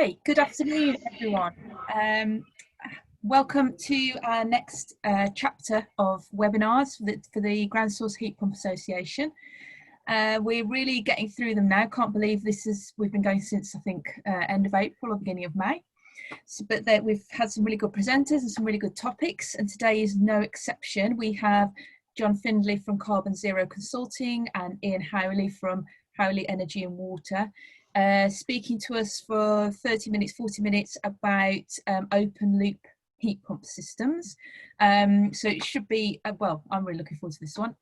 Okay, good afternoon, everyone. Welcome to our next chapter of webinars for the Ground Source Heat Pump Association. We're really getting through them now. Can't believe we've been going since, I think, end of April or beginning of May. But we've had some really good presenters and some really good topics, and today is no exception. We have John Findlay from Carbon Zero Consulting and Iain Howley from Howley Energy and Water, speaking to us for 30 minutes, 40 minutes about open loop heat pump systems. So it should be, well, I'm really looking forward to this one.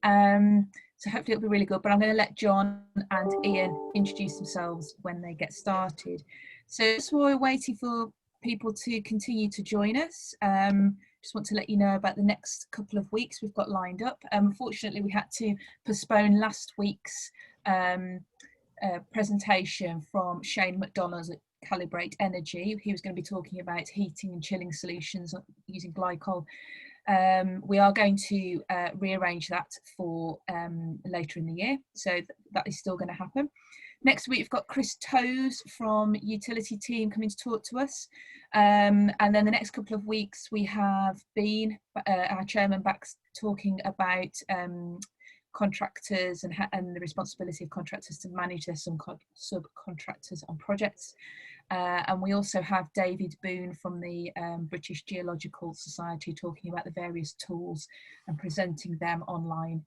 So hopefully it'll be really good, but I'm going to let John and Iain introduce themselves when they get started. So just while we're waiting for people to continue to join us, just want to let you know about the next couple of weeks we've got lined up. Unfortunately, we had to postpone last week's presentation from Shane McDonald's at Calibrate Energy. He was going to be talking about heating and chilling solutions using glycol. We are going to rearrange that for later in the year, so that is still going to happen. Next week we've got Chris Toes from Utility Team coming to talk to us, and then the next couple of weeks we have been our chairman back talking about contractors and the responsibility of contractors to manage their subcontractors on projects. And we also have David Boone from the British Geological Society talking about the various tools and presenting them online,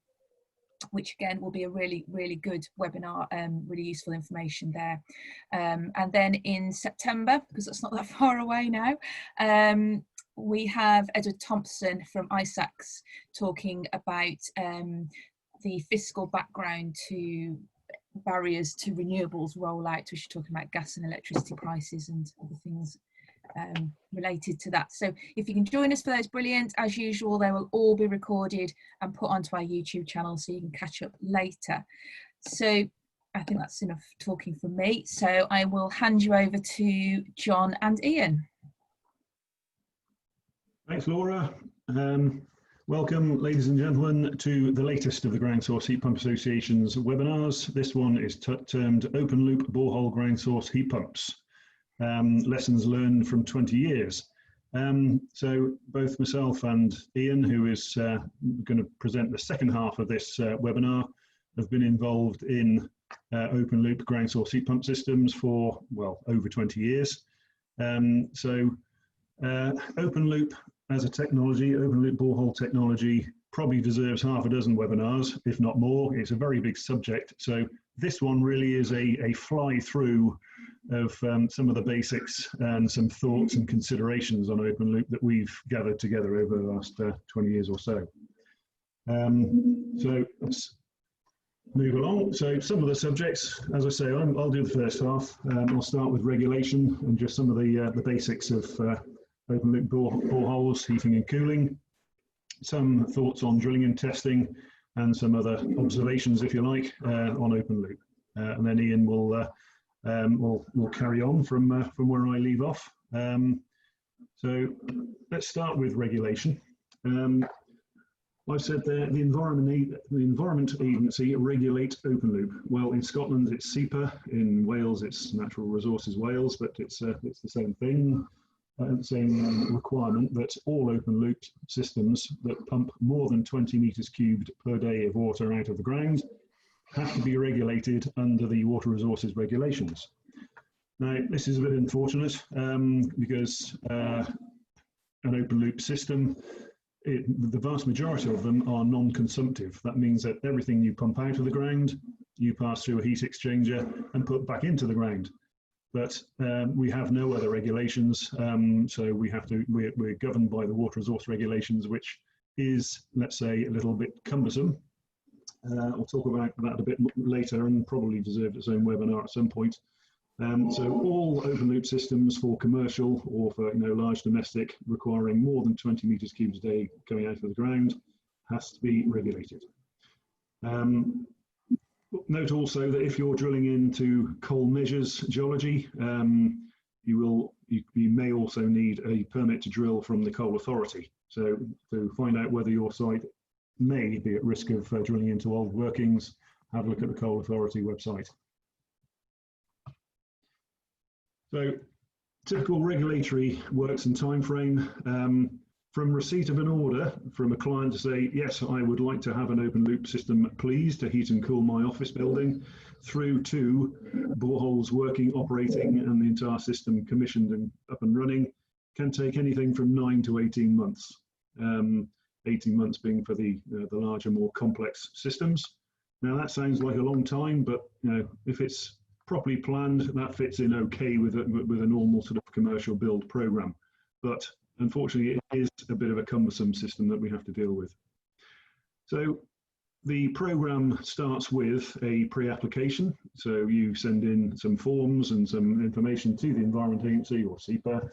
which again will be a really, really good webinar, really useful information there. And then in September, because that's not that far away now, we have Edward Thompson from ISACS talking about the fiscal background to barriers to renewables rollout, which are talking about gas and electricity prices and other things related to that. So if you can join us for those, brilliant. As usual, they will all be recorded and put onto our YouTube channel so you can catch up later. So I think that's enough talking from me. So I will hand you over to John and Iain. Thanks, Laura. Welcome, ladies and gentlemen, to the latest of the Ground Source Heat Pump Association's webinars. This one is termed Open Loop Borehole Ground Source Heat Pumps. Lessons learned from 20 years. So both myself and Iain, who is going to present the second half of this webinar, have been involved in open loop ground source heat pump systems for, well, over 20 years. Open loop as a technology, open loop borehole technology, probably deserves half a dozen webinars, if not more. It's a very big subject. So this one really is a fly through of some of the basics and some thoughts and considerations on open loop that we've gathered together over the last 20 years or so. So let's move along. So some of the subjects, as I say, I'll do the first half. I'll start with regulation and just some of the basics of open loop boreholes, heating and cooling, some thoughts on drilling and testing, and some other observations, if you like, on open loop. And then Iain will carry on from where I leave off. So let's start with regulation. I've said there the Environment Agency regulate open loop. Well, in Scotland it's SEPA, in Wales it's Natural Resources Wales, but it's the same thing. Same requirement that all open loop systems that pump more than 20 meters cubed per day of water out of the ground have to be regulated under the water resources regulations. Now, this is a bit unfortunate because an open loop system, the vast majority of them are non-consumptive. That means that everything you pump out of the ground, you pass through a heat exchanger and put back into the ground. But we have no other regulations, so we're governed by the water resource regulations, which is, let's say, a little bit cumbersome. I'll talk about that a bit later and probably deserve its own webinar at some point. So all open loop systems for commercial or for large domestic requiring more than 20 meters cubed a day coming out of the ground has to be regulated. Note also that if you're drilling into coal measures geology, you may also need a permit to drill from the Coal Authority. So to find out whether your site may be at risk of drilling into old workings, have a look at the Coal Authority website. So Typical regulatory works and time frame. From receipt of an order from a client to say, yes, I would like to have an open loop system, please, to heat and cool my office building, through to boreholes working, operating, and the entire system commissioned and up and running, can take anything from 9 to 18 months. 18 months being for the larger, more complex systems. Now that sounds like a long time, but if it's properly planned, that fits in okay with a normal sort of commercial build program. But unfortunately, it is a bit of a cumbersome system that we have to deal with. So the program starts with a pre-application. So you send in some forms and some information to the Environment Agency or GSHPA,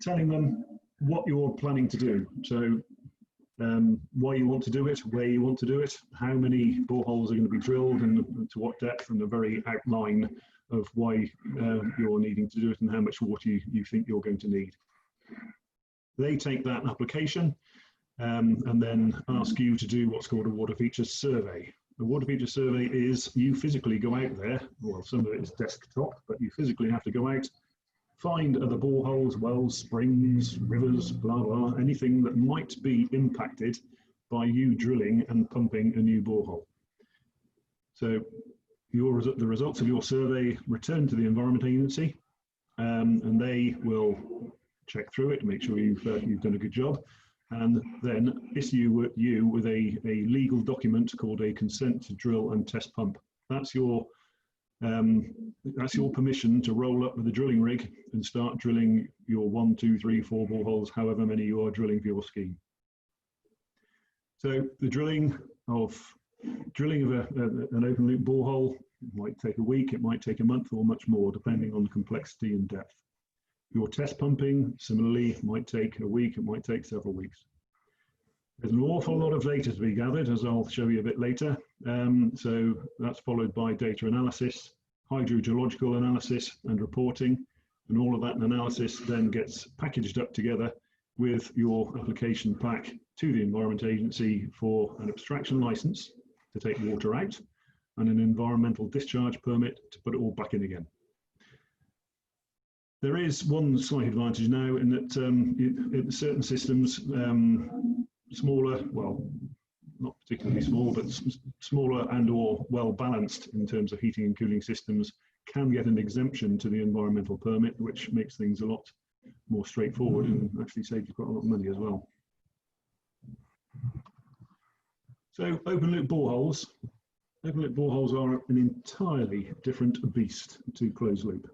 telling them what you're planning to do. So why you want to do it, where you want to do it, how many boreholes are going to be drilled and to what depth, and a very outline of why you're needing to do it and how much water you think you're going to need. They take that application and then ask you to do what's called a water features survey. The water features survey is you physically go out there, well, some of it is desktop, but you physically have to go out, find other boreholes, wells, springs, rivers, blah, blah, anything that might be impacted by you drilling and pumping a new borehole. So the results of your survey return to the Environment Agency, and they will check through it, make sure you've done a good job, and then issue you with a legal document called a consent to drill and test pump. That's your permission to roll up with a drilling rig and start drilling your 1, 2, 3, 4 boreholes, however many you are drilling for your scheme. So the drilling of an open loop borehole might take a week, it might take a month, or much more, depending on the complexity and depth. Your test pumping, similarly, might take a week, it might take several weeks. There's an awful lot of data to be gathered, as I'll show you a bit later. So that's followed by data analysis, hydrogeological analysis and reporting, and all of that analysis then gets packaged up together with your application pack to the Environment Agency for an abstraction license to take water out and an environmental discharge permit to put it all back in again. There is one slight advantage now in that in certain systems, smaller, well, not particularly small, but smaller and or well balanced in terms of heating and cooling systems can get an exemption to the environmental permit, which makes things a lot more straightforward and actually saves you quite a lot of money as well. So open loop boreholes. Open loop boreholes are an entirely different beast to closed loop.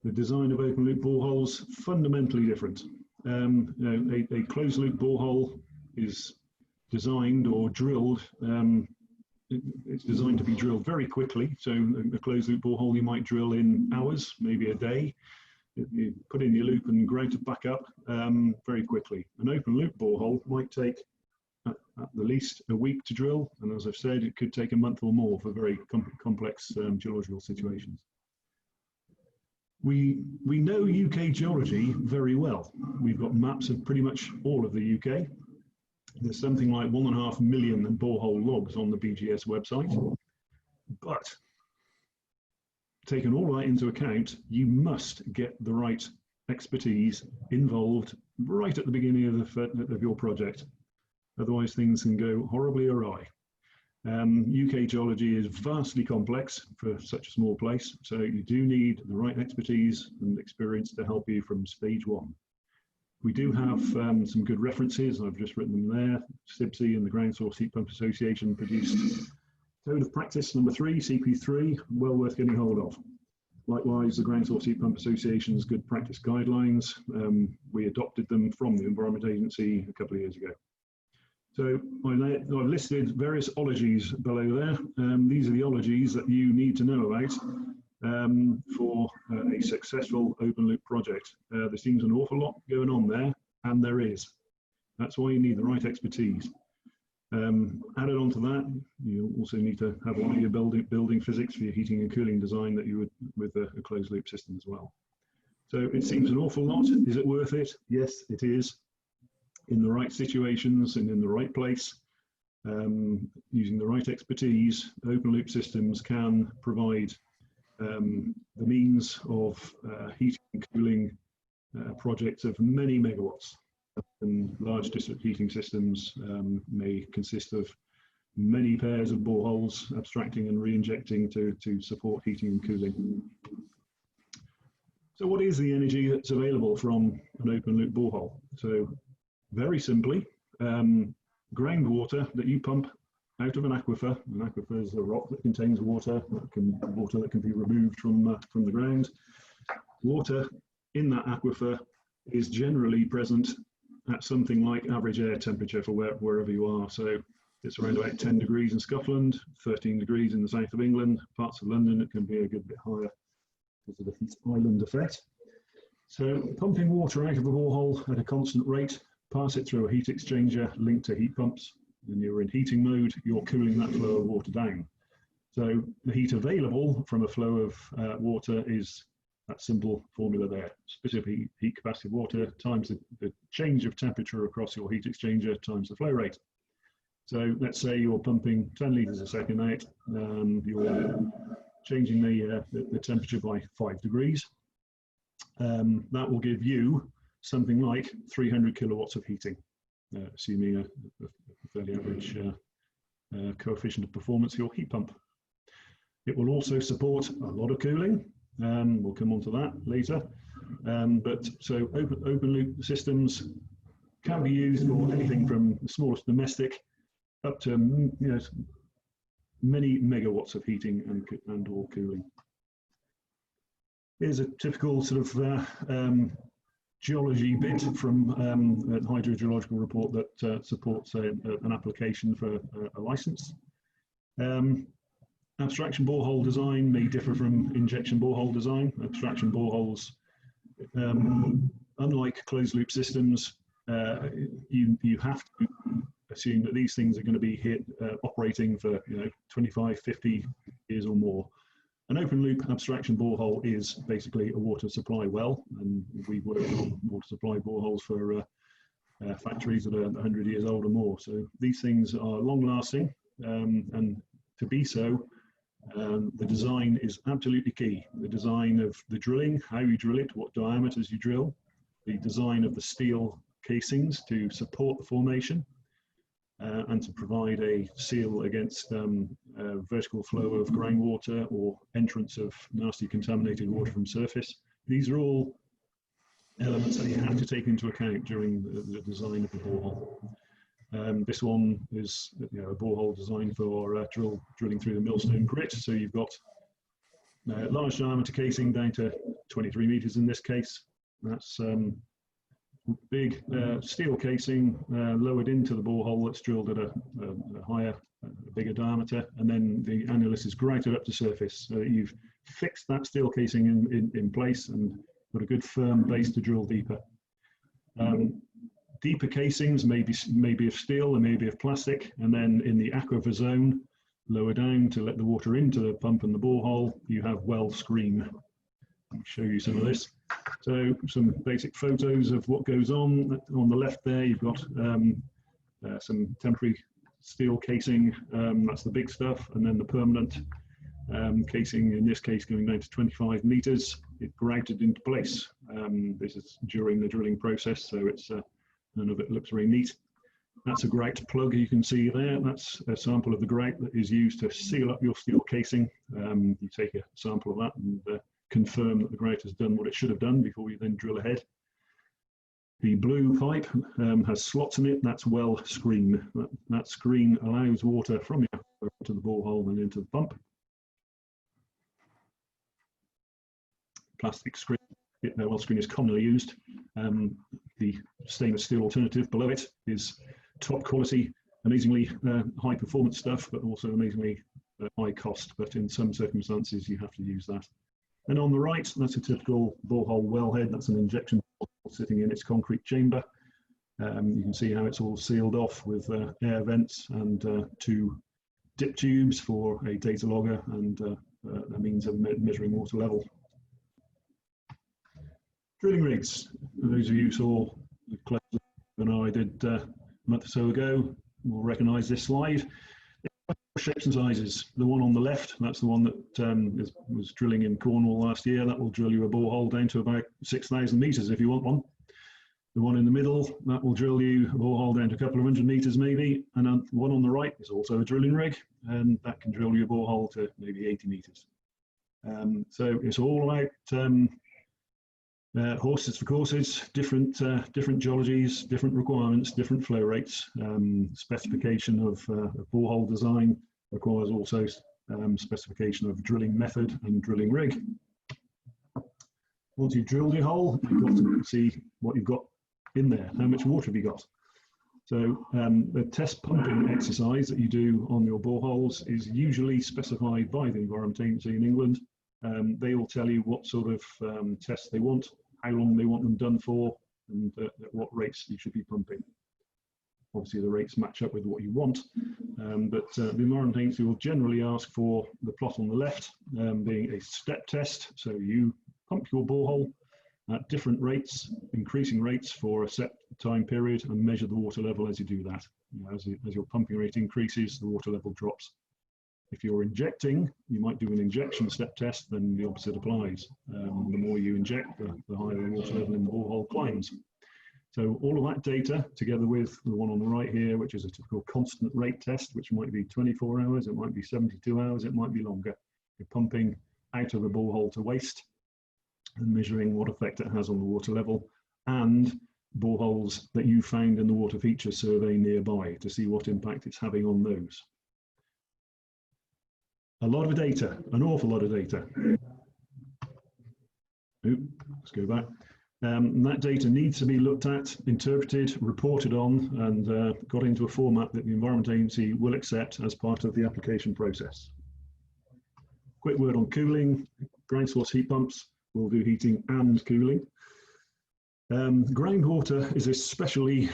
The design of open loop boreholes fundamentally different. A closed loop borehole is designed or drilled. It's designed to be drilled very quickly. So a closed loop borehole you might drill in hours, maybe a day. You put in your loop and grout it back up very quickly. An open loop borehole might take at the least a week to drill, and as I've said, it could take a month or more for very complex geological situations. We know UK geology very well. We've got maps of pretty much all of the UK. There's something like 1.5 million borehole logs on the BGS website. But taking all that into account, you must get the right expertise involved right at the beginning of your project. Otherwise, things can go horribly awry. UK geology is vastly complex for such a small place, so you do need the right expertise and experience to help you from stage one. We do have some good references. I've just written them there. CIBSE and the Ground Source Heat Pump Association produced Code of Practice number 3, CP3, well worth getting hold of. Likewise, the Ground Source Heat Pump Association's Good Practice Guidelines, we adopted them from the Environment Agency a couple of years ago. So I've listed various ologies below there. These are the ologies that you need to know about for a successful open loop project. There seems an awful lot going on there, and there is. That's why you need the right expertise. Added on to that, you also need to have all your building physics for your heating and cooling design that you would with a closed loop system as well. So it seems an awful lot. Is it worth it? Yes, it is. In the right situations and in the right place, using the right expertise, open loop systems can provide the means of heating and cooling projects of many megawatts. And large district heating systems may consist of many pairs of boreholes abstracting and re-injecting to support heating and cooling. So what is the energy that's available from an open loop borehole? So very simply, groundwater that you pump out of an aquifer. An aquifer is a rock that contains water that can be removed from the ground. Water in that aquifer is generally present at something like average air temperature for wherever you are. So it's around about 10 degrees in Scotland, 13 degrees in the south of England. Parts of London it can be a good bit higher because of the heat island effect. So pumping water out of a borehole at a constant rate, pass it through a heat exchanger linked to heat pumps. When you're in heating mode, you're cooling that flow of water down. So the heat available from a flow of water is that simple formula there. Specific heat capacity of water times the change of temperature across your heat exchanger times the flow rate. So let's say you're pumping 10 litres a second out, you're changing the temperature by 5 degrees. That will give you something like 300 kilowatts of heating, assuming a fairly average coefficient of performance for your heat pump. It will also support a lot of cooling. We'll come on to that later. So open loop systems can be used for anything from the smallest domestic up to many megawatts of heating and or cooling. Here's a typical sort of geology bit from a hydrogeological report that supports an application for a license. Abstraction borehole design may differ from injection borehole design. Abstraction boreholes, unlike closed loop systems, you have to assume that these things are going to be operating for 25, 50 years or more. An open loop abstraction borehole is basically a water supply well, and we work on water supply boreholes for factories that are 100 years old or more. So these things are long lasting, and to be so, the design is absolutely key. The design of the drilling, how you drill it, what diameters you drill, the design of the steel casings to support the formation, and to provide a seal against vertical flow of groundwater or entrance of nasty contaminated water from surface. These are all elements that you have to take into account during the design of the borehole. This one is a borehole designed for drilling through the millstone grit. So you've got large diameter casing down to 23 meters in this case. That's big steel casing lowered into the borehole that's drilled at a higher, bigger diameter, and then the annulus is grouted up to surface. So you've fixed that steel casing in place and got a good firm base to drill deeper. Deeper casings may be of steel, they may be of plastic, and then in the aquifer zone, lower down to let the water into the pump and the borehole, you have well screen. I'll show you some of this. So some basic photos of what goes on. On the left there, you've got some temporary steel casing, that's the big stuff, and then the permanent casing, in this case going down to 25 meters, it grouted into place. This is during the drilling process, so it's none of it looks very neat. That's a grout plug you can see there. That's a sample of the grout that is used to seal up your steel casing. You take a sample of that and confirm that the grout has done what it should have done before you then drill ahead. The blue pipe has slots in it. That's well screen. That screen allows water from the aquifer to the borehole and into the pump. Plastic screen. Well screen is commonly used. The stainless steel alternative below it is top quality, amazingly high performance stuff, but also amazingly high cost. But in some circumstances, you have to use that. And on the right, that's a typical borehole wellhead. That's an injection sitting in its concrete chamber. You can see how it's all sealed off with air vents and 2 dip tubes for a data logger and a means of measuring water level. Drilling rigs. Those of you who saw the close webinar I did a month or so ago will recognise this slide. shapes and sizes. The one on the left, that's the one that was drilling in Cornwall last year. That will drill you a borehole down to about 6,000 metres if you want one. The one in the middle, that will drill you a borehole down to a couple of 100 metres maybe. And the one on the right is also a drilling rig, and that can drill you a borehole to maybe 80 metres. So it's all about horses for courses, different geologies, different requirements, different flow rates. Specification of borehole design requires also specification of drilling method and drilling rig. Once you've drilled your hole, you've got to see what you've got in there. How much water have you got? So the test pumping exercise that you do on your boreholes is usually specified by the Environment Agency in England. They will tell you what sort of tests they want, how long they want them done for, and at what rates you should be pumping. Obviously the rates match up with what you want, but the Environment Agency will generally ask for the plot on the left being a step test. So you pump your borehole at different rates, increasing rates for a set time period, and measure the water level as you do that. As your pumping rate increases, the water level drops. If you're injecting, you might do an injection step test, then the opposite applies. The more you inject, the higher the water level in the borehole climbs. So all of that data, together with the one on the right here, which is a typical constant rate test, which might be 24 hours, it might be 72 hours, it might be longer. You're pumping out of the borehole to waste and measuring what effect it has on the water level, and boreholes that you found in the water feature survey nearby to see what impact it's having on those. A lot of data, an awful lot of data. Let's go back. That data needs to be looked at, interpreted, reported on, and got into a format that the Environment Agency will accept as part of the application process. Quick word on cooling. Ground source heat pumps will do heating and cooling. Groundwater is especially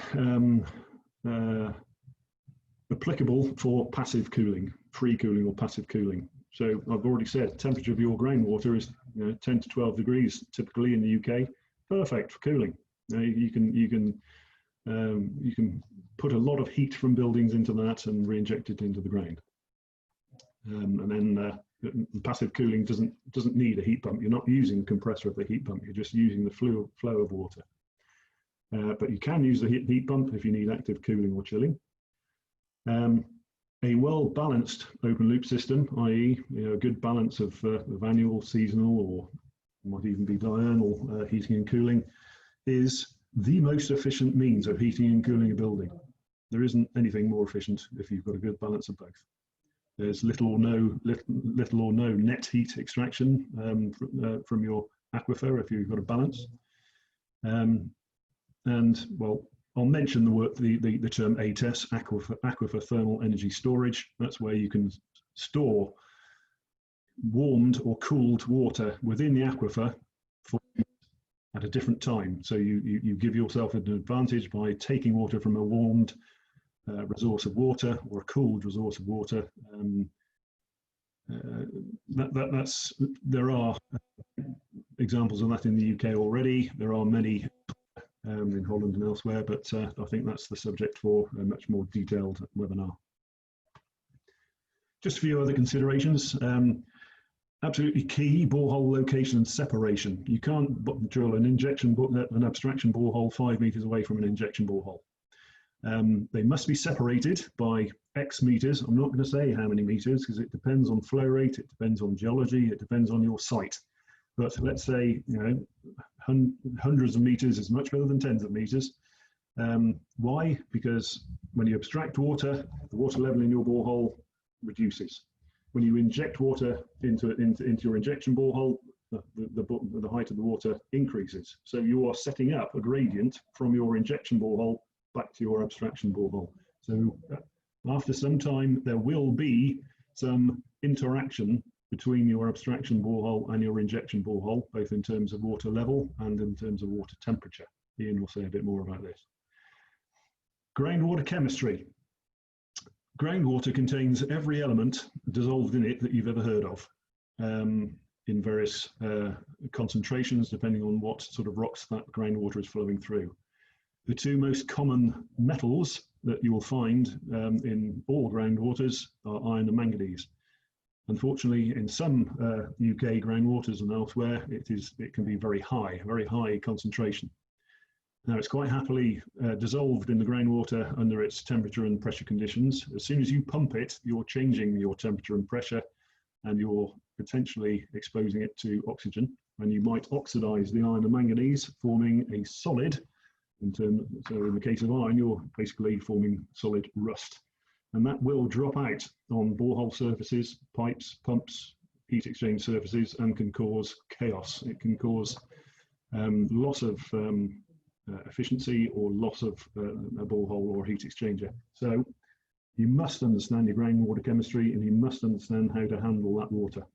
applicable for passive cooling, free cooling or passive cooling. So I've already said, temperature of your groundwater is 10 to 12 degrees typically in the UK. Perfect for cooling. You can put a lot of heat from buildings into that and re-inject it into the ground. And then passive cooling doesn't need a heat pump. You're not using the compressor of the heat pump. You're just using the flow of water. But you can use the heat pump if you need active cooling or chilling. A well-balanced open loop system, i.e., a good balance of annual, seasonal, or might even be diurnal heating and cooling, is the most efficient means of heating and cooling a building. There isn't anything more efficient if you've got a good balance of both. There's little or no net heat extraction from your aquifer if you've got a balance. And well, I'll mention the term ATES, aquifer thermal energy storage. That's where you can store warmed or cooled water within the aquifer at a different time. So you give yourself an advantage by taking water from a warmed resource of water or a cooled resource of water. There are examples of that in the UK already. There are many in Holland and elsewhere, but I think that's the subject for a much more detailed webinar. Just a few other considerations. Absolutely key, borehole location and separation. You can't drill an abstraction borehole 5 meters away from an injection borehole. They must be separated by X meters. I'm not going to say how many meters because it depends on flow rate, it depends on geology, it depends on your site. But let's say hundreds of meters is much better than tens of meters. Why? Because when you abstract water, the water level in your borehole reduces. When you inject water into your injection borehole, the height of the water increases. So you are setting up a gradient from your injection borehole back to your abstraction borehole. So after some time, there will be some interaction between your abstraction borehole and your injection borehole, both in terms of water level and in terms of water temperature. Iain will say a bit more about this. Groundwater chemistry. Groundwater contains every element dissolved in it that you've ever heard of, in various concentrations, depending on what sort of rocks that groundwater is flowing through. The two most common metals that you will find in all groundwaters are iron and manganese. Unfortunately, in some UK groundwaters and elsewhere, it can be very high concentration. Now, it's quite happily dissolved in the groundwater under its temperature and pressure conditions. As soon as you pump it, you're changing your temperature and pressure, and you're potentially exposing it to oxygen. And you might oxidize the iron and manganese, forming a solid. So in the case of iron, you're basically forming solid rust. And that will drop out on borehole surfaces, pipes, pumps, heat exchange surfaces, and can cause chaos. It can cause loss of efficiency or loss of a borehole or heat exchanger. So you must understand your groundwater chemistry, and you must understand how to handle that water.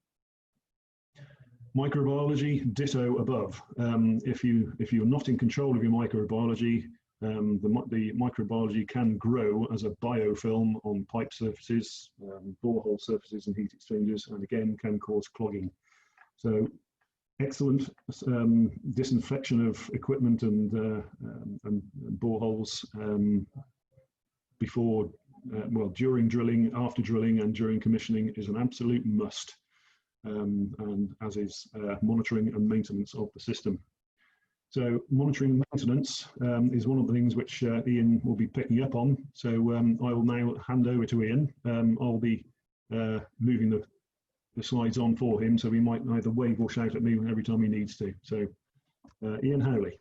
Microbiology, ditto above. If you're not in control of your microbiology, the microbiology can grow as a biofilm on pipe surfaces, borehole surfaces and heat exchangers, and again can cause clogging. So excellent disinfection of equipment and boreholes before, during drilling, after drilling, and during commissioning is an absolute must, and as is monitoring and maintenance of the system. So monitoring and maintenance is one of the things which Iain will be picking up on. So I will now hand over to Iain. I'll be moving the slides on for him, so he might either wave or shout at me every time he needs to. So Iain Howley.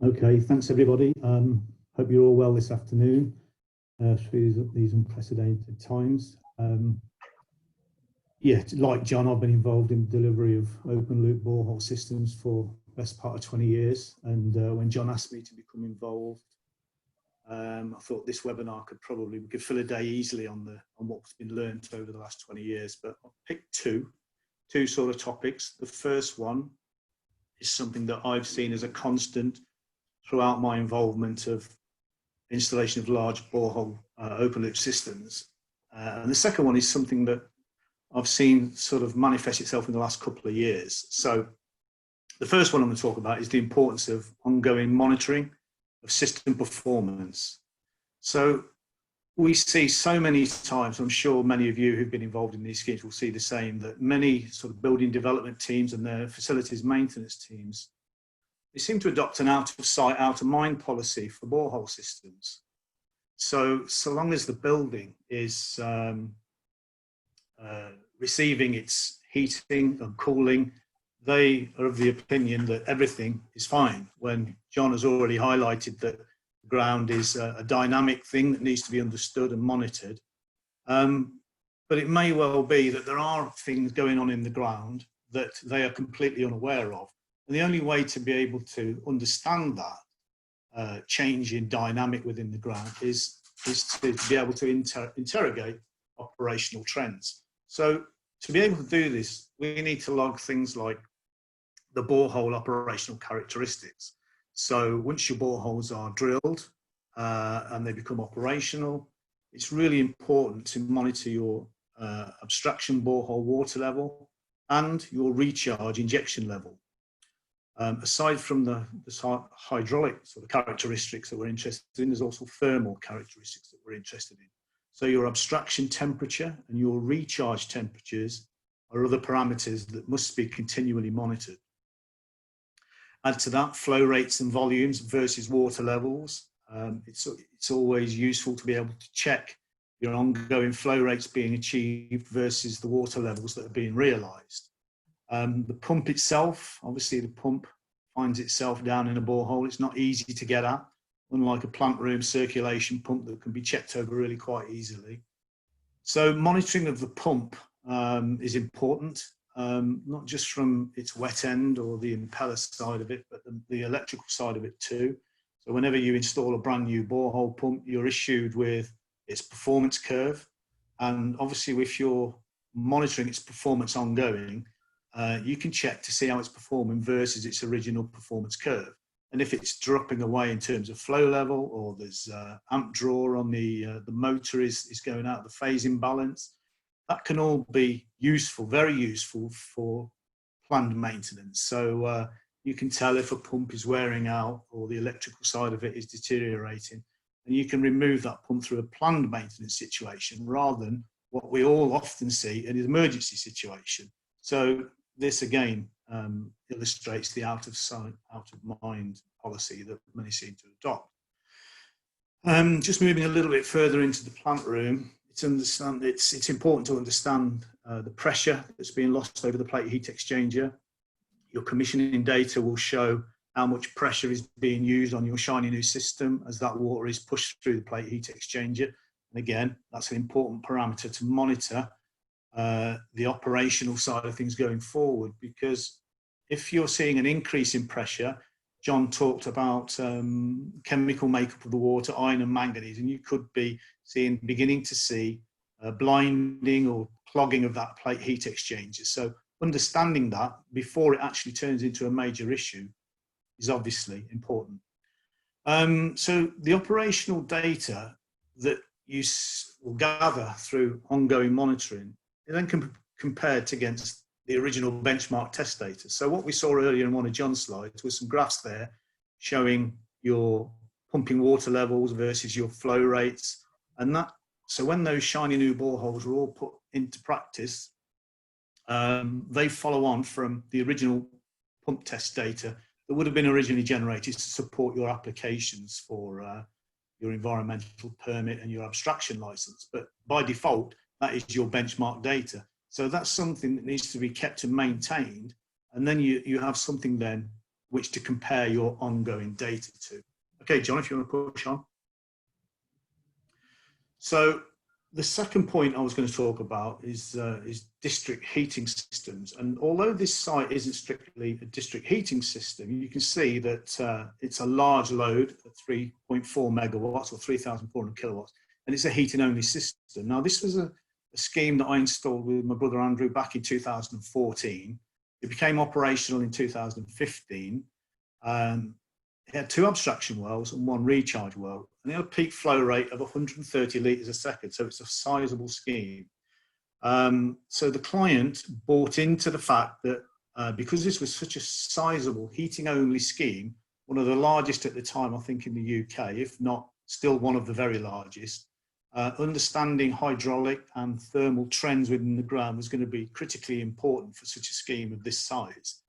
Okay, thanks everybody. Hope you're all well this afternoon through these unprecedented times. Yeah, like John, I've been involved in the delivery of open loop borehole systems for the best part of 20 years. And when John asked me to become involved, I thought this webinar we could fill a day easily on what's been learned over the last 20 years. But I'll pick two sort of topics. The first one is something that I've seen as a constant throughout my involvement of installation of large borehole open loop systems. And the second one is something that I've seen sort of manifest itself in the last couple of years. So the first one I'm going to talk about is the importance of ongoing monitoring of system performance. So we see so many times, I'm sure many of you who've been involved in these schemes will see the same, that many sort of building development teams and their facilities maintenance teams, they seem to adopt an out of sight, out of mind policy for borehole systems. So long as the building is receiving its heating and cooling, they are of the opinion that everything is fine, when John has already highlighted that the ground is a dynamic thing that needs to be understood and monitored. But it may well be that there are things going on in the ground that they are completely unaware of. And the only way to be able to understand that change in dynamic within the ground is to be able to interrogate operational trends. So to be able to do this, we need to log things like the borehole operational characteristics. So once your boreholes are drilled and they become operational, it's really important to monitor your abstraction borehole water level and your recharge injection level. Aside from the hydraulic sort of characteristics that we're interested in, there's also thermal characteristics that we're interested in. So your abstraction temperature and your recharge temperatures are other parameters that must be continually monitored. Add to that flow rates and volumes versus water levels. It's always useful to be able to check your ongoing flow rates being achieved versus the water levels that are being realised. The pump itself, obviously the pump finds itself down in a borehole. It's not easy to get at, unlike a plant room circulation pump that can be checked over really quite easily. So monitoring of the pump is important, not just from its wet end or the impeller side of it, but the electrical side of it too. So whenever you install a brand new borehole pump, you're issued with its performance curve. And obviously if you're monitoring its performance ongoing, you can check to see how it's performing versus its original performance curve. And if it's dropping away in terms of flow level, or there's amp draw on the motor is going out of the phase imbalance, that can all be useful, very useful for planned maintenance. So you can tell if a pump is wearing out or the electrical side of it is deteriorating. And you can remove that pump through a planned maintenance situation rather than what we all often see in an emergency situation. So this again illustrates the out of sight, out of mind policy that many seem to adopt. Just moving a little bit further into the plant room, it's important to understand the pressure that's being lost over the plate heat exchanger. Your commissioning data will show how much pressure is being used on your shiny new system as that water is pushed through the plate heat exchanger. And again, that's an important parameter to monitor the operational side of things going forward, because if you're seeing an increase in pressure, John talked about chemical makeup of the water, iron and manganese, and you could be beginning to see blinding or clogging of that plate heat exchanger. So understanding that before it actually turns into a major issue is obviously important. So the operational data that you will gather through ongoing monitoring is then compared against the original benchmark test data. So what we saw earlier in one of John's slides was some graphs there showing your pumping water levels versus your flow rates. And that, so when those shiny new boreholes were all put into practice, they follow on from the original pump test data that would have been originally generated to support your applications for your environmental permit and your abstraction license. But by default, that is your benchmark data. So that's something that needs to be kept and maintained. And then you have something then which to compare your ongoing data to. Okay, John, if you want to push on. So the second point I was going to talk about is district heating systems. And although this site isn't strictly a district heating system, you can see that it's a large load at 3.4 megawatts or 3,400 kilowatts, and it's a heating only system. Now, this was a scheme that I installed with my brother Andrew back in 2014. It became operational in 2015. It had 2 abstraction wells and 1 recharge well, and it had a peak flow rate of 130 litres a second, so it's a sizable scheme. So the client bought into the fact that because this was such a sizable heating-only scheme, one of the largest at the time, I think, in the UK, if not still one of the very largest, understanding hydraulic and thermal trends within the ground was going to be critically important for such a scheme of this size.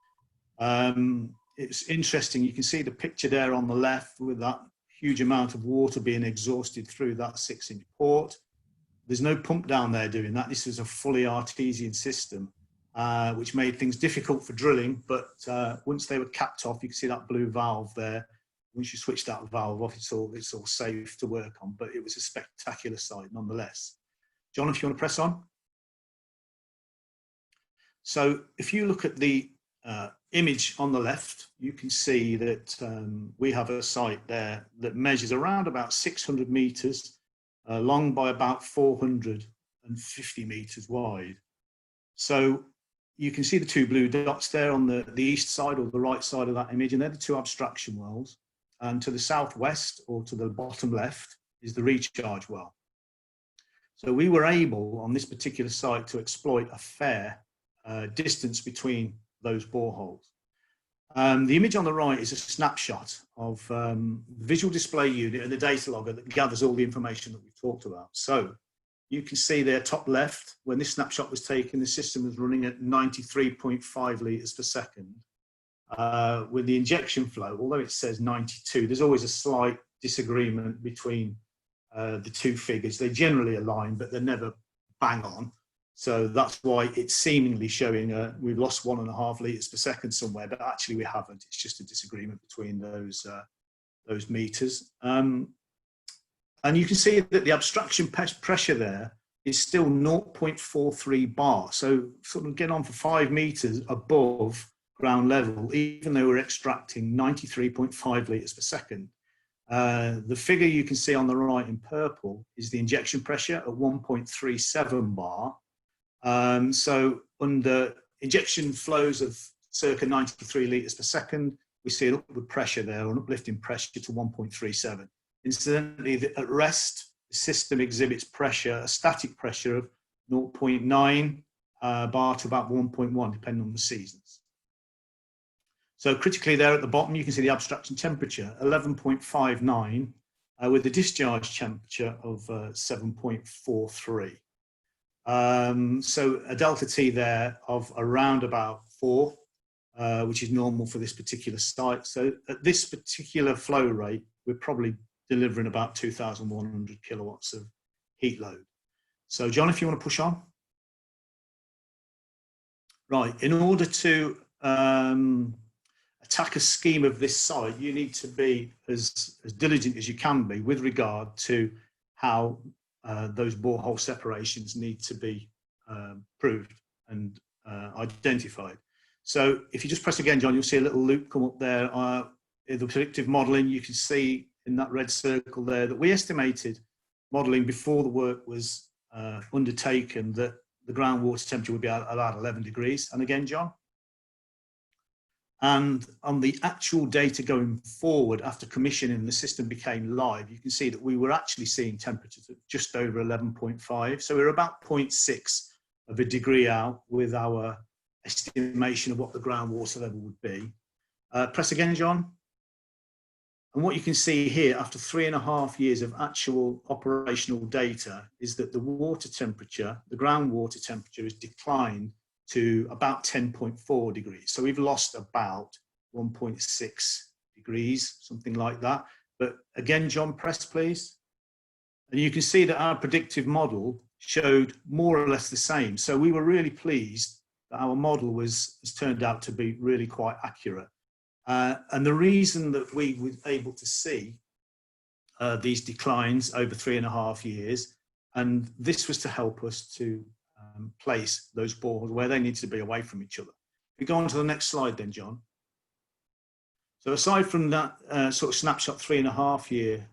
It's interesting, you can see the picture there on the left with that huge amount of water being exhausted through that 6-inch port. There's no pump down there doing that. This was a fully artesian system, which made things difficult for drilling, but once they were capped off, you can see that blue valve there. Once you switch that valve off, it's all safe to work on, but it was a spectacular site nonetheless. John, if you want to press on. So if you look at the image on the left, you can see that we have a site there that measures around about 600 meters long by about 450 meters wide. So you can see the 2 blue dots there on the east side or the right side of that image, and they're the 2 abstraction wells. And to the southwest or to the bottom left is the recharge well. So we were able on this particular site to exploit a fair distance between those boreholes. The image on the right is a snapshot of the visual display unit and the data logger that gathers all the information that we've talked about. So you can see there top left, when this snapshot was taken, the system was running at 93.5 litres per second. With the injection flow, although it says 92, there's always a slight disagreement between the 2 figures. They generally align, but they're never bang on. So that's why it's seemingly showing we've lost 1.5 litres per second somewhere, but actually we haven't. It's just a disagreement between those meters. And you can see that the abstraction pressure there is still 0.43 bar. So sort of getting on for 5 meters above ground level, even though we're extracting 93.5 litres per second. The figure you can see on the right in purple is the injection pressure at 1.37 bar. So under injection flows of circa 93 litres per second, we see an upward pressure there, or an uplifting pressure to 1.37. Incidentally, at rest, the system exhibits pressure, a static pressure of 0.9 bar to about 1.1, depending on the seasons. So critically there at the bottom, you can see the abstraction temperature, 11.59, with the discharge temperature of 7.43. So a delta T there of around about 4, which is normal for this particular site. So at this particular flow rate, we're probably delivering about 2,100 kilowatts of heat load. So John, if you want to push on. Right, in order to attack a scheme of this site, you need to be as diligent as you can be with regard to how those borehole separations need to be proved and identified. So if you just press again, John, you'll see a little loop come up there. In the predictive modeling, you can see in that red circle there that we estimated modeling before the work was undertaken that the groundwater temperature would be about 11 degrees. And again, John. And on the actual data going forward after commissioning, the system became live, you can see that we were actually seeing temperatures of just over 11.5. So we're about 0.6 of a degree out with our estimation of what the groundwater level would be. Press again, John. And what you can see here after 3.5 years of actual operational data is that the water temperature, the groundwater temperature, has declined to about 10.4 degrees. So we've lost about 1.6 degrees, something like that. But again, John, press please. And you can see that our predictive model showed more or less the same. So we were really pleased that our model has turned out to be really quite accurate. And the reason that we were able to see these declines over 3.5 years, and this was to help us to place those boreholes where they need to be away from each other. We go on to the next slide then, John. So aside from that sort of snapshot 3.5 year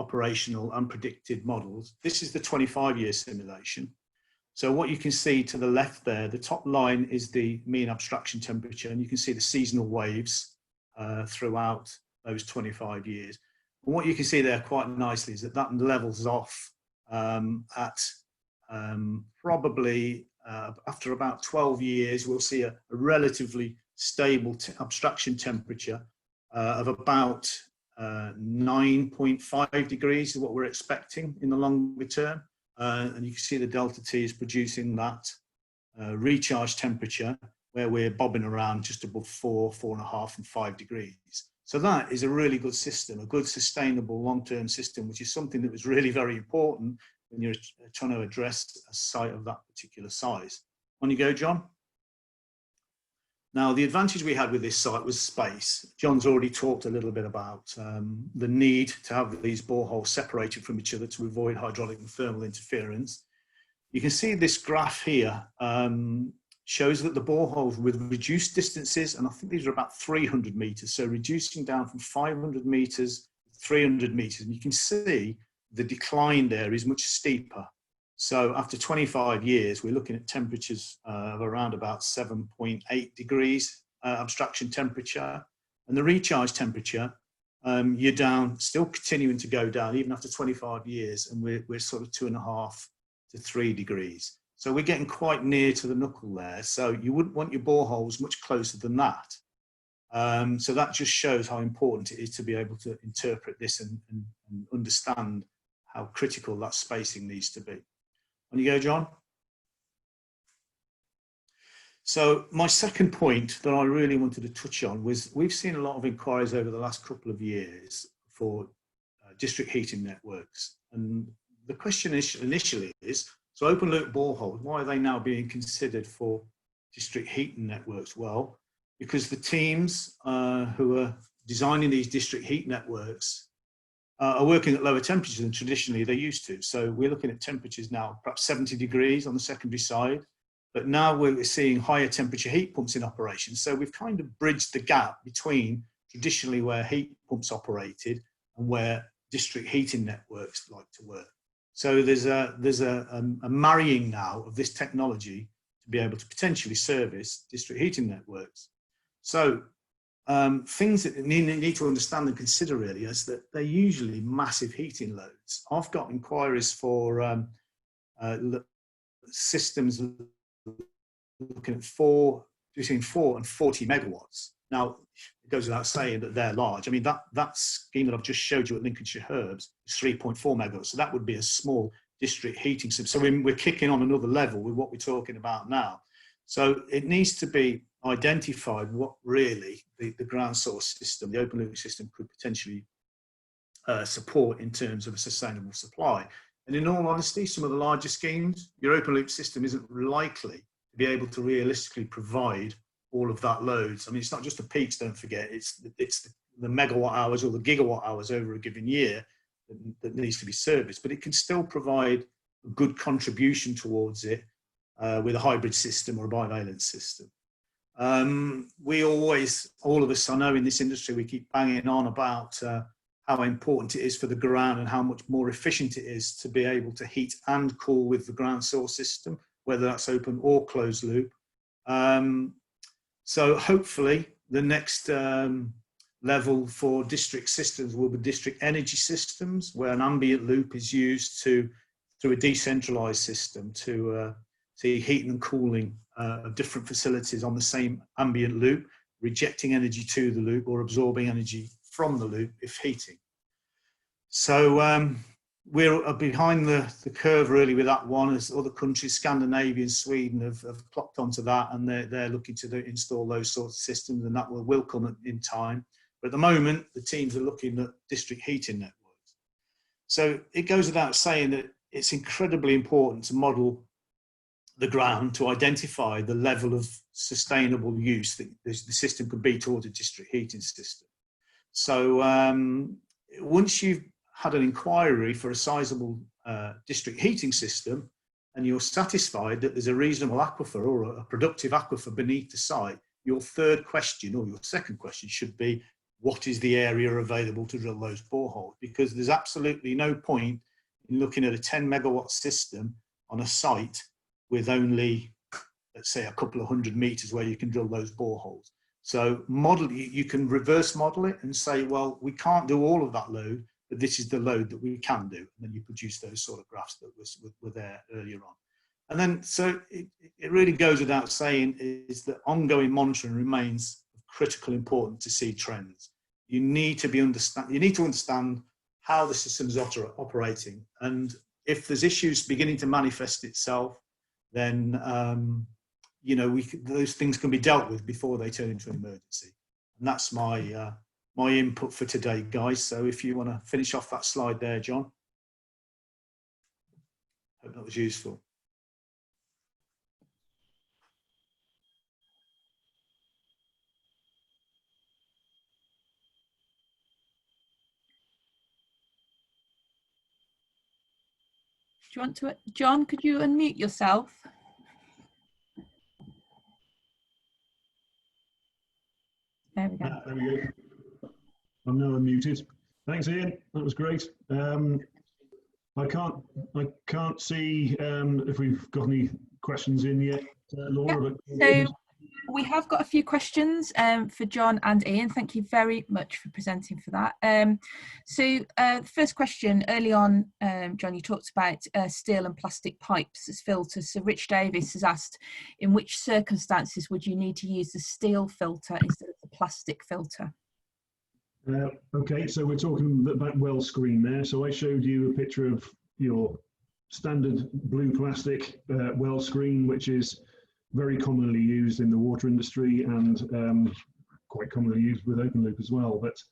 operational and predicted models, this is the 25-year simulation. So what you can see to the left there, the top line is the mean abstraction temperature, and you can see the seasonal waves throughout those 25 years. And what you can see there quite nicely is that that levels off at probably after about 12 years, we'll see a relatively stable abstraction temperature of about 9.5 degrees is what we're expecting in the longer term. And you can see the delta T is producing that recharge temperature where we're bobbing around just above 4, 4.5 and 5 degrees. So that is a really good system, a good sustainable long-term system, which is something that was really very important when you're trying to address a site of that particular size. On you go, John. Now, the advantage we had with this site was space. John's already talked a little bit about the need to have these boreholes separated from each other to avoid hydraulic and thermal interference. You can see this graph here shows that the boreholes with reduced distances, and I think these are about 300 meters, so reducing down from 500 meters to 300 meters, and you can see the decline there is much steeper. So after 25 years, we're looking at temperatures of around about 7.8 degrees abstraction temperature. And the recharge temperature, you're down, still continuing to go down even after 25 years, and we're sort of 2.5 to 3 degrees. So we're getting quite near to the knuckle there. So you wouldn't want your boreholes much closer than that. So that just shows how important it is to be able to interpret this and understand how critical that spacing needs to be. On you go, John. So my second point that I really wanted to touch on was we've seen a lot of inquiries over the last couple of years for district heating networks. And the question initially is, so open loop boreholes, why are they now being considered for district heating networks? Well, because the teams who are designing these district heat networks are working at lower temperatures than traditionally they used to. So we're looking at temperatures now, perhaps 70 degrees on the secondary side, but now we're seeing higher temperature heat pumps in operation. So we've kind of bridged the gap between traditionally where heat pumps operated and where district heating networks like to work. So there's a marrying now of this technology to be able to potentially service district heating networks. So things that you need to understand and consider really is that they're usually massive heating loads. I've got inquiries for systems looking at between 4 and 40 megawatts. Now, it goes without saying that they're large. I mean, that scheme that I've just showed you at Lincolnshire Herbs is 3.4 megawatts. So that would be a small district heating system. So we're kicking on another level with what we're talking about now. So it needs to be identified what really the ground source system, the open loop system, could potentially support in terms of a sustainable supply. And in all honesty, some of the larger schemes, your open loop system isn't likely to be able to realistically provide all of that loads. I mean, it's not just the peaks, don't forget, it's the megawatt hours or the gigawatt hours over a given year that needs to be serviced, but it can still provide a good contribution towards it with a hybrid system or a bivalent system. We always, all of us, I know in this industry, we keep banging on about how important it is for the ground and how much more efficient it is to be able to heat and cool with the ground source system, whether that's open or closed loop. So hopefully the next level for district systems will be district energy systems, where an ambient loop is used through a decentralized system to see heating and cooling of different facilities on the same ambient loop, rejecting energy to the loop or absorbing energy from the loop if heating. So we're behind the curve really with that one, as other countries, Scandinavia and Sweden, have clocked onto that, and they're looking to install those sorts of systems, and that will come in time. But at the moment, the teams are looking at district heating networks. So it goes without saying that it's incredibly important to model the ground to identify the level of sustainable use that the system could be towards a district heating system. So once you've had an inquiry for a sizable district heating system, and you're satisfied that there's a reasonable aquifer or a productive aquifer beneath the site, your third question or your second question should be, what is the area available to drill those boreholes? Because there's absolutely no point in looking at a 10 megawatt system on a site with only, let's say, a couple of 100 meters where you can drill those boreholes. So you can reverse model it and say, well, we can't do all of that load, but this is the load that we can do. And then you produce those sort of graphs that were there earlier on. And then, so it really goes without saying is that ongoing monitoring remains of critical importance to see trends. You need to understand how the system is operating. And if there's issues beginning to manifest itself, then, you know, those things can be dealt with before they turn into an emergency. And that's my, my input for today, guys. So if you want to finish off that slide there, John. Hope that was useful. Do you want to, John, could you unmute yourself? There we go. There we go. I'm now unmuted. Thanks, Ian. That was great. I can't see if we've got any questions in yet, Laura. Yeah. So we have got a few questions for John and Ian. Thank you very much for presenting for that. So the first question early on, John, you talked about steel and plastic pipes as filters. So Rich Davis has asked, in which circumstances would you need to use the steel filter instead of the plastic filter? Okay, so we're talking about well screen there. So I showed you a picture of your standard blue plastic well screen, which is very commonly used in the water industry and quite commonly used with open loop as well. But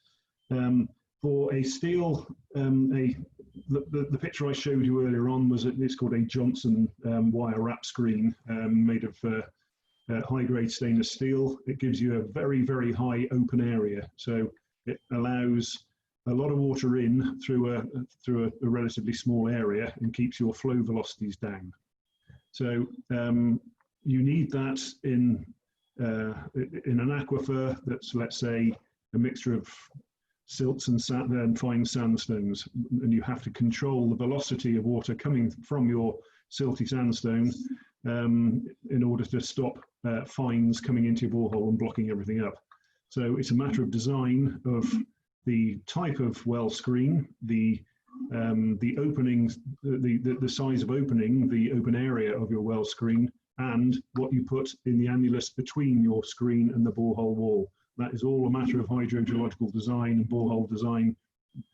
for a steel, the picture I showed you earlier on was it's called a Johnson wire wrap screen made of high-grade stainless steel. It gives you a very, very high open area. So it allows a lot of water in through a relatively small area and keeps your flow velocities down. So you need that in an aquifer that's, let's say, a mixture of silts and sand and fine sandstones, and you have to control the velocity of water coming from your silty sandstone in order to stop fines coming into your borehole and blocking everything up. So it's a matter of design of the type of well screen, the openings, the size of opening, the open area of your well screen, and what you put in the annulus between your screen and the borehole wall. That is all a matter of hydrogeological design and borehole design.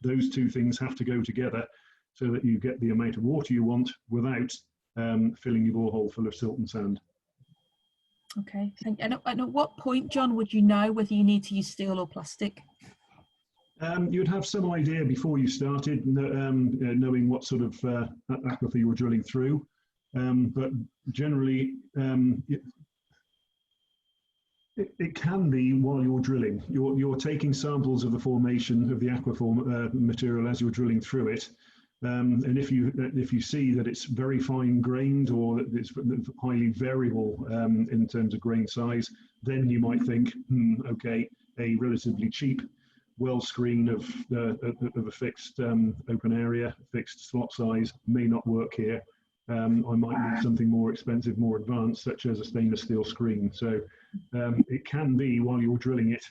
Those two things have to go together so that you get the amount of water you want without filling your borehole full of silt and sand. Okay, and at what point, John, would you know whether you need to use steel or plastic? You'd have some idea before you started, knowing what sort of aquifer you were drilling through. But generally, it can be while you're drilling. You're taking samples of the formation of the aquifer material as you're drilling through it. And if you see that it's very fine grained or that it's highly variable in terms of grain size, then you might think, okay, a relatively cheap well screen of a fixed open area, fixed slot size may not work here. I might need something more expensive, more advanced, such as a stainless steel screen. So it can be while you're drilling it,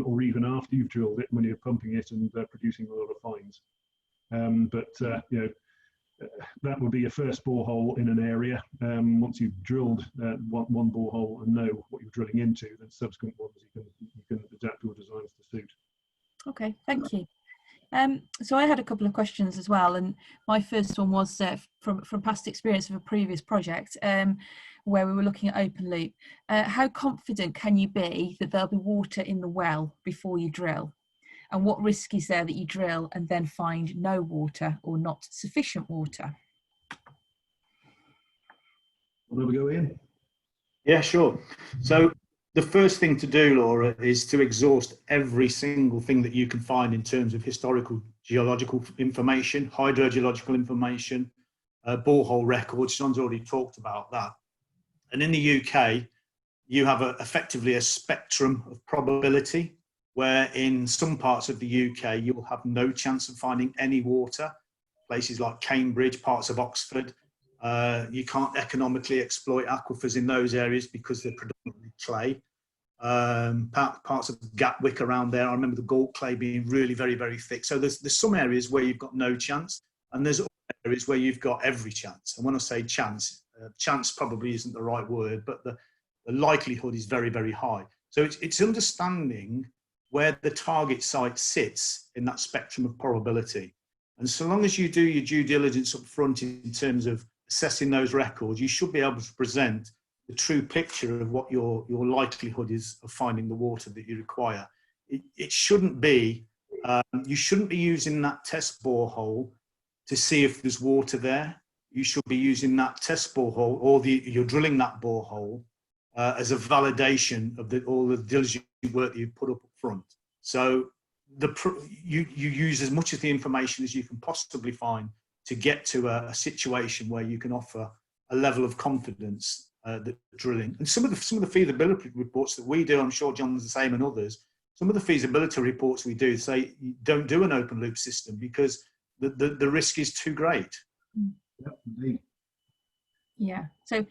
or even after you've drilled it, when you're pumping it and producing a lot of fines. You know, that would be your first borehole in an area. Once you've drilled one borehole and know what you're drilling into, then subsequent ones you can adapt your designs to suit. Okay, thank you. So I had a couple of questions as well, and my first one was from past experience of a previous project where we were looking at open loop. How confident can you be that there'll be water in the well before you drill? And what risk is there that you drill and then find no water or not sufficient water? Want to go in? Yeah, sure. So the first thing to do, Laura, is to exhaust every single thing that you can find in terms of historical geological information, hydrogeological information, borehole records. John's already talked about that. And in the UK, you have effectively a spectrum of probability, where in some parts of the UK, you will have no chance of finding any water. Places like Cambridge, parts of Oxford, you can't economically exploit aquifers in those areas because they're predominantly clay. Parts of Gatwick around there, I remember the Galt clay being really very, very thick. So there's some areas where you've got no chance, and there's areas where you've got every chance. And when I say chance, chance probably isn't the right word, but the likelihood is very, very high. So it's understanding where the target site sits in that spectrum of probability. And so long as you do your due diligence up front in terms of assessing those records, you should be able to present the true picture of what your likelihood is of finding the water that you require. It shouldn't be, you shouldn't be using that test borehole to see if there's water there. You should be using that test borehole, or you're drilling that borehole as a validation of all the diligent work that you've put up front. So you use as much of the information as you can possibly find to get to a situation where you can offer a level of confidence that drilling. And some of the feasibility reports that we do, I'm sure John's the same and others, some of the feasibility reports we do say you don't do an open loop system because the risk is too great. Yep, indeed. Yeah, so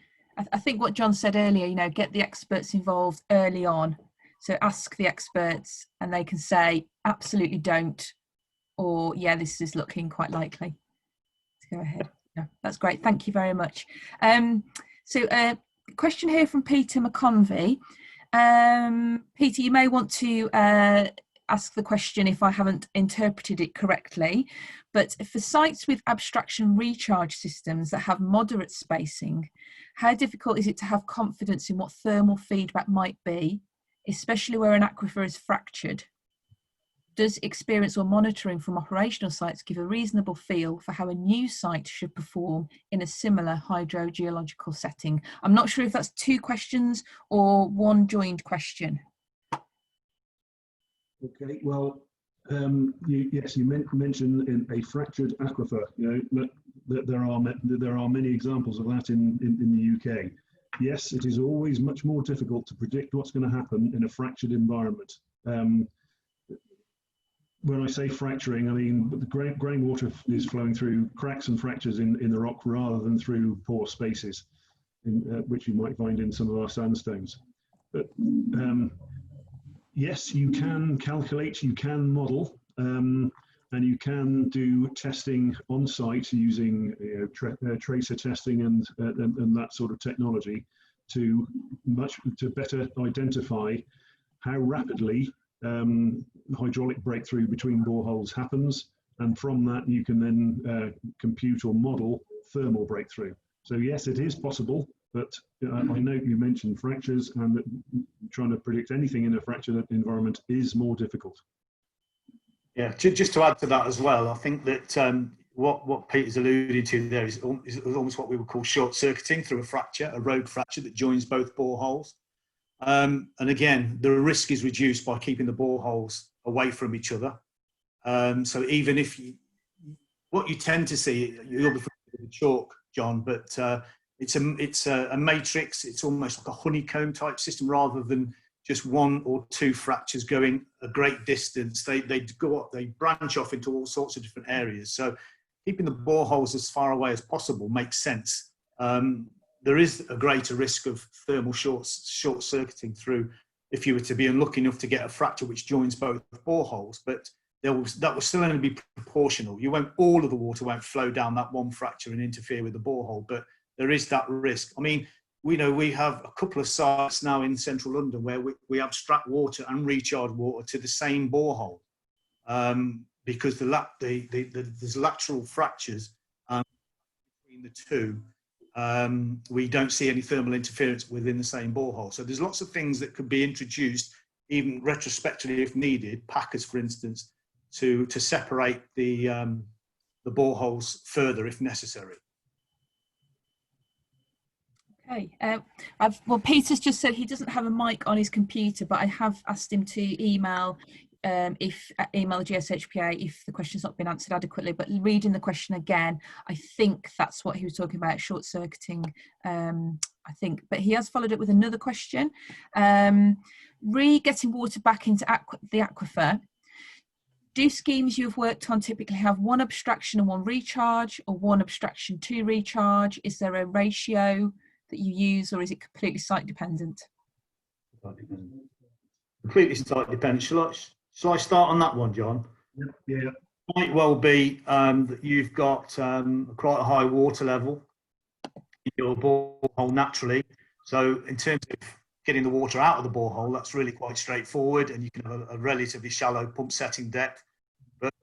I think what John said earlier, you know, get the experts involved early on. So ask the experts and they can say, absolutely don't, or yeah, this is looking quite likely. So go ahead. Yeah, that's great. Thank you very much. So a question here from Peter McConvey. Peter, you may want to ask the question if I haven't interpreted it correctly, but for sites with abstraction recharge systems that have moderate spacing, how difficult is it to have confidence in what thermal feedback might be, especially where an aquifer is fractured? Does experience or monitoring from operational sites give a reasonable feel for how a new site should perform in a similar hydrogeological setting? I'm not sure if that's two questions or one joined question. Okay, well, yes, you mentioned in a fractured aquifer. You know that there are many examples of that in the UK. Yes, it is always much more difficult to predict what's going to happen in a fractured environment. When I say fracturing, I mean the groundwater is flowing through cracks and fractures in the rock rather than through pore spaces, which you might find in some of our sandstones. But yes, you can calculate, you can model, and you can do testing on site using tracer testing and that sort of technology to better identify how rapidly hydraulic breakthrough between boreholes happens, and from that you can then compute or model thermal breakthrough. So yes, it is possible, but I note you mentioned fractures, and that trying to predict anything in a fractured environment is more difficult. Yeah, just to add to that as well, I think that what Peter's alluded to there is almost what we would call short-circuiting through a fracture, a road fracture that joins both boreholes. And again, the risk is reduced by keeping the boreholes away from each other. So even if what you tend to see, you'll be familiar with the chalk, John, but it's a matrix. It's almost like a honeycomb type system rather than just one or two fractures going a great distance. They go up, they branch off into all sorts of different areas. So keeping the boreholes as far away as possible makes sense. There is a greater risk of thermal short-circuiting through if you were to be unlucky enough to get a fracture which joins both boreholes, but that will still only be proportional. All of the water won't flow down that one fracture and interfere with the borehole, but there is that risk. I mean, we have a couple of sites now in central London where we abstract water and recharge water to the same borehole because there's lateral fractures between the two. We don't see any thermal interference within the same borehole. So there's lots of things that could be introduced, even retrospectively if needed, packers for instance, to separate the boreholes further if necessary. Okay. Well, Peter's just said he doesn't have a mic on his computer, but I have asked him to email GSHPA if the question's not been answered adequately. But reading the question again, I think that's what he was talking about, short-circuiting, I think. But he has followed it with another question. Getting water back into the aquifer. Do schemes you've worked on typically have one abstraction and one recharge, or one abstraction, two recharge? Is there a ratio that you use, or is it completely site dependent? Completely site dependent. Shall I start on that one, John? Yeah. It might well be that you've got quite a high water level in your borehole naturally. So in terms of getting the water out of the borehole, that's really quite straightforward, and you can have a relatively shallow pump setting depth. But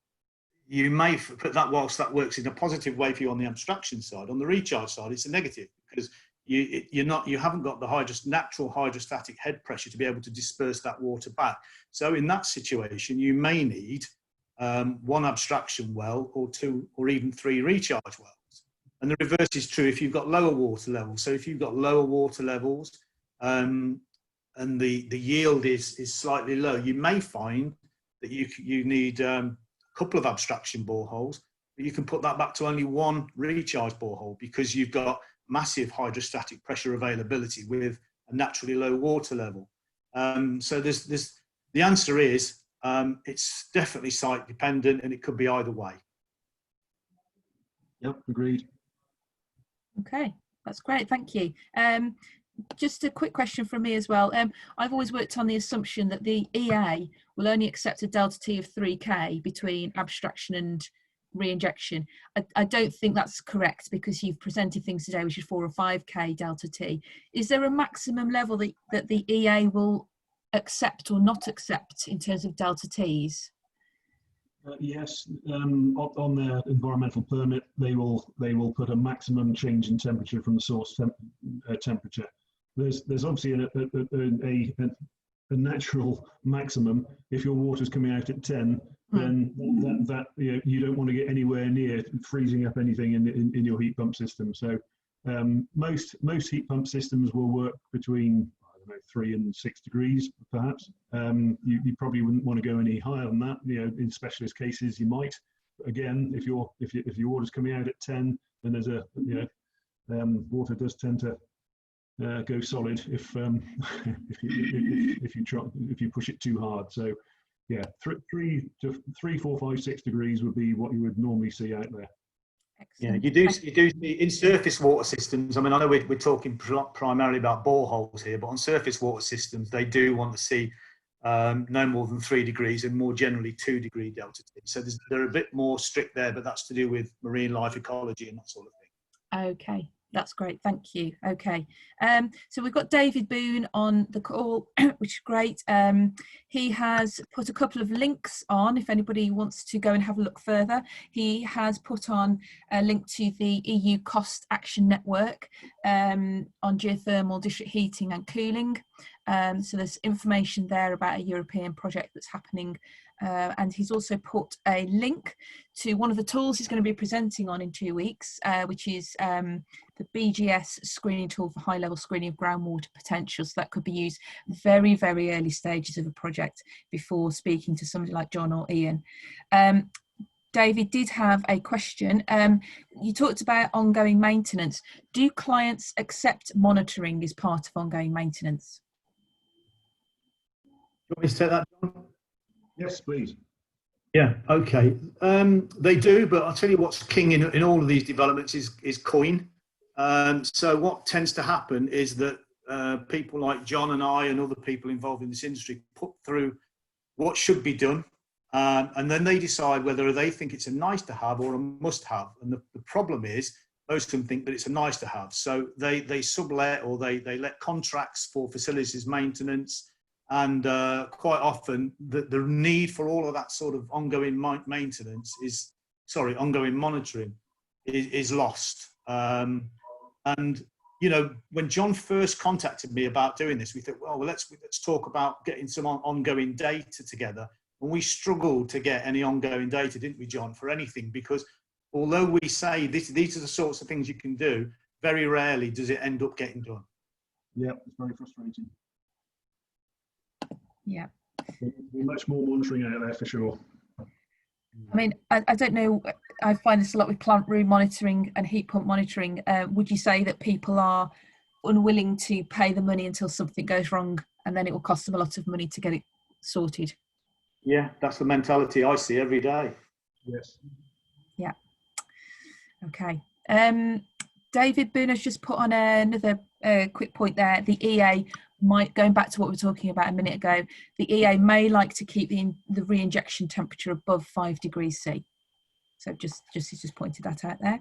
you may put that, whilst that works in a positive way for you on the abstraction side, on the recharge side, it's a negative because you haven't got the natural hydrostatic head pressure to be able to disperse that water back. So in that situation, you may need one abstraction well or two or even three recharge wells. And the reverse is true if you've got lower water levels. So if you've got lower water levels and the yield is slightly low, you may find that you need a couple of abstraction boreholes, but you can put that back to only one recharge borehole because you've got massive hydrostatic pressure availability with a naturally low water level. So the answer is it's definitely site dependent, and it could be either way. Yep, agreed. Okay, that's great, thank you. Just a quick question from me as well. I've always worked on the assumption that the EA will only accept a delta T of 3K between abstraction and re-injection. I don't think that's correct because you've presented things today which is 4 or 5K delta T. Is there a maximum level that the EA will accept or not accept in terms of delta Ts? Yes, on their environmental permit, they will put a maximum change in temperature from the source temperature. There's obviously a natural maximum. If your water's coming out at 10, then you don't want to get anywhere near freezing up anything in your heat pump system. So most heat pump systems will work between 3 and 6 degrees, perhaps. You probably wouldn't want to go any higher than that. In specialist cases, you might. Again, if your water's coming out at 10, then there's water does tend to go solid if you push it too hard. So yeah, 3, 4, 5, 6 degrees would be what you would normally see out there. Excellent. Yeah, you do see in surface water systems. I mean, I know we're talking primarily about boreholes here, but on surface water systems, they do want to see no more than 3 degrees and more generally 2 degree delta T. So they're a bit more strict there, but that's to do with marine life ecology and that sort of thing. Okay, That's great, thank you. Okay, so we've got David Boone on the call, which is great. He has put a couple of links on if anybody wants to go and have a look further. He has put on a link to the EU Cost Action Network on geothermal district heating and cooling. So there's information there about a European project that's happening. And he's also put a link to one of the tools he's going to be presenting on in 2 weeks, which is the BGS screening tool for high-level screening of groundwater potential. So that could be used very, very early stages of a project before speaking to somebody like John or Ian. David did have a question. You talked about ongoing maintenance. Do clients accept monitoring as part of ongoing maintenance? Do you want me to take that, John? Yes, please. Yeah, okay. They do, but I'll tell you what's king in all of these developments is coin. So what tends to happen is that people like John and I and other people involved in this industry put through what should be done, and then they decide whether they think it's a nice to have or a must have. And the problem is most of them think that it's a nice to have. So they sublet or they let contracts for facilities maintenance. And quite often the need for all of that sort of ongoing maintenance ongoing monitoring is lost. And you know, when John first contacted me about doing this, we thought, well, let's talk about getting some ongoing data together. And we struggled to get any ongoing data, didn't we, John, for anything? Because although we say these are the sorts of things you can do, very rarely does it end up getting done. Yeah, it's very frustrating. Yeah. There's much more monitoring out there for sure. I mean, I don't know, I find this a lot with plant room monitoring and heat pump monitoring. Would you say that people are unwilling to pay the money until something goes wrong and then it will cost them a lot of money to get it sorted? Yeah, that's the mentality I see every day. Yes. Yeah. Okay. David Boone has just put on another quick point there. The EA might, going back to what we were talking about a minute ago, the EA may like to keep the re-injection temperature above 5 degrees C. So he's just pointed that out there.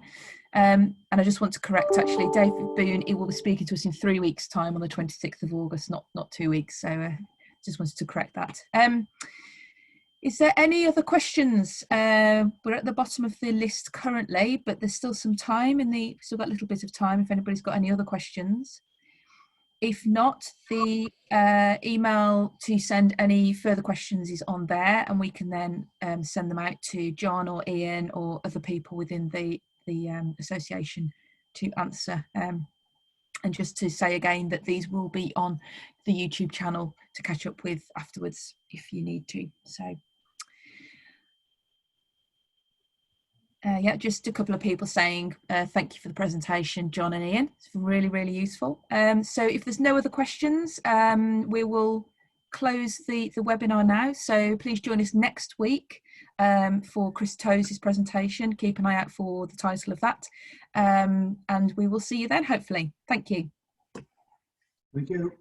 And I just want to correct, actually, David Boone, he will be speaking to us in 3 weeks' time on the 26th of August, not 2 weeks. So just wanted to correct that. Is there any other questions? We're at the bottom of the list currently, but there's still some time still got a little bit of time if anybody's got any other questions. If not, the email to send any further questions is on there, and we can then send them out to John or Ian or other people within the association to answer. And just to say again that these will be on the YouTube channel to catch up with afterwards if you need to. So yeah, just a couple of people saying thank you for the presentation, John and Ian. It's really, really useful. So if there's no other questions, we will close the webinar now. So please join us next week for Chris Toes' presentation. Keep an eye out for the title of that. And we will see you then, hopefully. Thank you. Thank you.